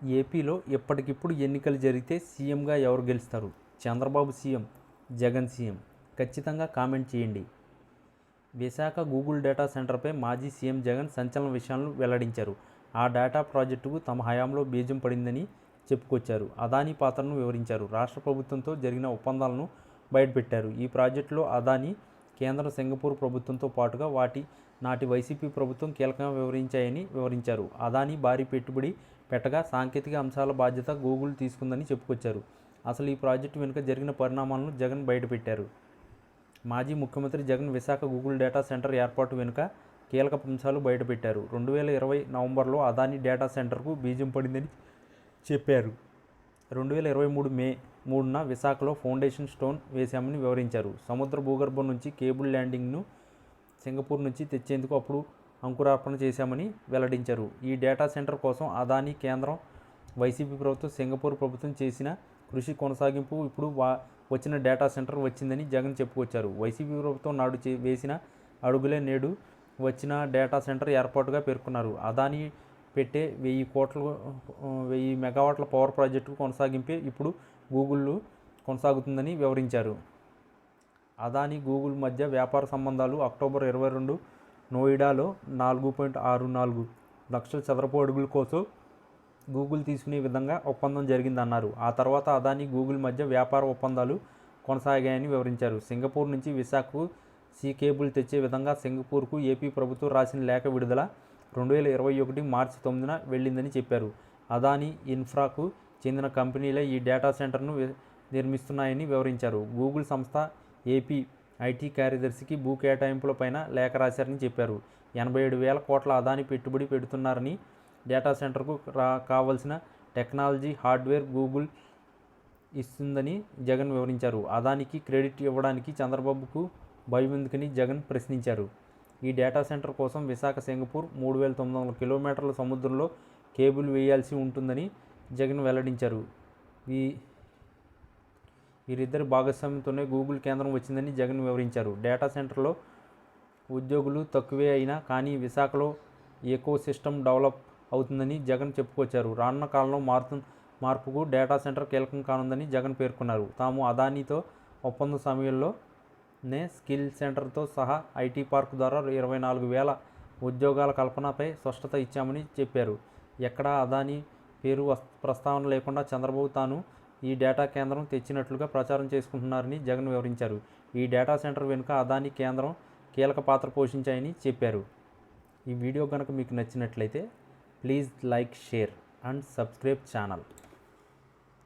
ఏపీలో ఎప్పటికిప్పుడు ఎన్నికలు జరిగితే సీఎంగా ఎవరు గెలుస్తారు? Chandrababu CM, Jagan CM? ఖచ్చితంగా కామెంట్ చేయండి. విశాఖ గూగుల్ డేటా సెంటర్పై మాజీ సీఎం జగన్ సంచలన విషయాలను వెల్లడించారు. ఆ డేటా ప్రాజెక్టుకు తమ హయాంలో బీజం పడిందని చెప్పుకొచ్చారు. అదానీ పాత్రను వివరించారు. రాష్ట్ర ప్రభుత్వంతో జరిగిన ఒప్పందాలను బయటపెట్టారు. ఈ ప్రాజెక్టులో అదానీ, కేంద్ర, సింగపూర్ ప్రభుత్వంతో పాటుగా నాటి వైసీపీ ప్రభుత్వం కీలకంగా వివరించారు. అదానీ భారీ పెట్టుబడి పెట్టగా సాంకేతిక అంశాల బాధ్యత గూగుల్ తీసుకుందని చెప్పుకొచ్చారు. అసలు ఈ ప్రాజెక్టు వెనుక జరిగిన పరిణామాలను జగన్ బయటపెట్టారు. మాజీ ముఖ్యమంత్రి Jagan Visakha Google data centre ఏర్పాటు వెనుక కీలక అంశాలు బయటపెట్టారు. 2020 నవంబర్లో అదానీ డేటా సెంటర్కు బీజం పడిందని చెప్పారు. 2023 మే 3న విశాఖలో ఫౌండేషన్ స్టోన్ వేశామని వివరించారు. సముద్ర భూగర్భం నుంచి కేబుల్ ల్యాండింగ్ను సింగపూర్ నుంచి తెచ్చేందుకు అప్పుడు అంకురార్పణ చేశామని వెల్లడించారు. ఈ డేటా సెంటర్ కోసం అదానీ, కేంద్రం, వైసీపీ ప్రభుత్వం, సింగపూర్ ప్రభుత్వం చేసిన కృషి కొనసాగింపు ఇప్పుడు వచ్చిన డేటా సెంటర్ వచ్చిందని జగన్ చెప్పుకొచ్చారు. వైసీపీ ప్రభుత్వం నాడు వేసిన అడుగులే నేడు వచ్చిన డేటా సెంటర్ ఏర్పాటుగా పేర్కొన్నారు. అదానీ పెట్టే 1000 మెగావాట్ల పవర్ ప్రాజెక్టు కొనసాగింపే ఇప్పుడు గూగుల్ కొనసాగుతుందని వివరించారు. అదానీ, గూగుల్ మధ్య వ్యాపార సంబంధాలు అక్టోబర్ 22 నోయిడాలో 4.64 లక్షల చదరపు అడుగుల కోసం గూగుల్ తీసుకునే విధంగా ఒప్పందం జరిగిందన్నారు. ఆ తర్వాత అదానీ, గూగుల్ మధ్య వ్యాపార ఒప్పందాలు కొనసాగాయని వివరించారు. సింగపూర్ నుంచి విశాఖకు సీ కేబుల్ తెచ్చే విధంగా సింగపూర్కు ఏపీ ప్రభుత్వం రాసిన లేఖ విడుదల 2021 మార్చి 9న వెళ్ళిందని చెప్పారు. అదానీ ఇన్ఫ్రాకు చెందిన కంపెనీలే ఈ డేటా సెంటర్ను నిర్మిస్తున్నాయని వివరించారు. గూగుల్ సంస్థ ఏపీ ఐటీ కార్యదర్శికి భూ కేటాయింపులపైన లేఖ రాశారని చెప్పారు. 87,000 కోట్ల అదానీ పెట్టుబడి పెడుతున్నారని, డేటా సెంటర్కు కావలసిన టెక్నాలజీ, హార్డ్వేర్ గూగుల్ ఇస్తుందని జగన్ వివరించారు. అదానికి క్రెడిట్ ఇవ్వడానికి చంద్రబాబుకు భయం ఎందుకని జగన్ ప్రశ్నించారు. ఈ డేటా సెంటర్ కోసం విశాఖ, సింగపూర్ 3,900 కిలోమీటర్ల సముద్రంలో కేబుల్ వేయాల్సి ఉంటుందని జగన్ వెల్లడించారు. వీరిద్దరి భాగస్వామ్యంతోనే గూగుల్ కేంద్రం వచ్చిందని జగన్ వివరించారు. డేటా సెంటర్లో ఉద్యోగులు తక్కువే అయినా కానీ విశాఖలో ఎకో సిస్టమ్ డెవలప్ అవుతుందని జగన్ చెప్పుకొచ్చారు. రానున్న కాలంలో మార్పుకు డేటా సెంటర్ కీలకం కానుందని జగన్ పేర్కొన్నారు. తాము అదానీతో ఒప్పంద సమయంలోనే స్కిల్ సెంటర్తో సహా ఐటీ పార్క్ ద్వారా 24,000 ఉద్యోగాల కల్పనపై స్పష్టత ఇచ్చామని చెప్పారు. ఎక్కడా అదానీ పేరు ప్రస్తావన లేకుండా చంద్రబాబు తాను ఈ డేటా కేంద్రం తెచ్చినట్లుగా ప్రచారం చేసుకుంటున్నారని జగన్ వివరించారు. ఈ డేటా సెంటర్ వెనుక అదానీ, కేంద్రం కీలక పాత్ర పోషించాయని చెప్పారు. ఈ వీడియో కనుక మీకు నచ్చినట్లయితే please like, share and subscribe channel.